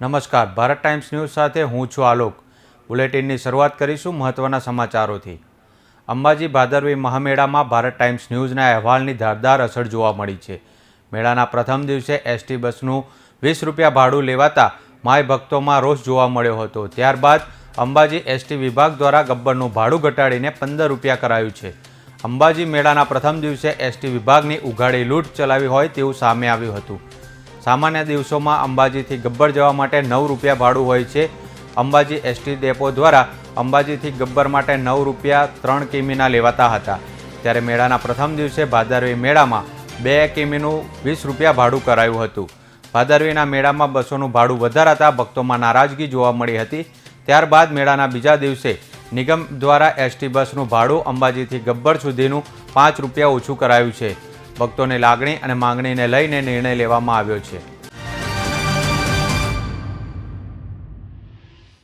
નમસ્કાર, Bharat times news સાથે હું છું આલોક। બુલેટિનની શરૂઆત કરીશું મહત્વના સમાચારોથી। અંબાજી ભાદરવી મહામેળામાં ભારત ટાઈમ્સ ન્યૂઝના અહેવાલની ધારદાર અસર જોવા મળી છે। મેળાના પ્રથમ દિવસે એસટી બસનું 20 રૂપિયા ભાડું લેવાતા માય ભક્તોમાં રોષ જોવા મળ્યો હતો। ત્યારબાદ અંબાજી એસટી વિભાગ દ્વારા ગબ્બરનું ભાડું ઘટાડીને 15 રૂપિયા કરાયું છે। અંબાજી મેળાના પ્રથમ દિવસે એસટી વિભાગની ઉઘાડી લૂંટ ચલાવી હોય તેવું સામે આવ્યું હતું। સામાન્ય દિવસોમાં અંબાજીથી ગબ્બર જવા માટે 9 રૂપિયા ભાડું હોય છે। અંબાજી એસટી ડેપો દ્વારા અંબાજીથી ગબ્બર માટે 9 રૂપિયા 3 કિમીના લેવાતા હતા। ત્યારે મેળાના પ્રથમ દિવસે ભાદરવી મેળામાં 2 કિમીનું 20 રૂપિયા ભાડું કરાયું હતું। ભાદરવીના મેળામાં બસોનું ભાડું વધારાતા ભક્તોમાં નારાજગી જોવા મળી હતી। ત્યારબાદ મેળાના બીજા દિવસે નિગમ દ્વારા એસટી બસનું ભાડું અંબાજીથી ગબ્બર સુધીનું 5 રૂપિયા ઓછું કરાયું છે। ભક્તોની લાગણી અને માંગણીને લઈને નિર્ણય લેવામાં આવ્યો છે।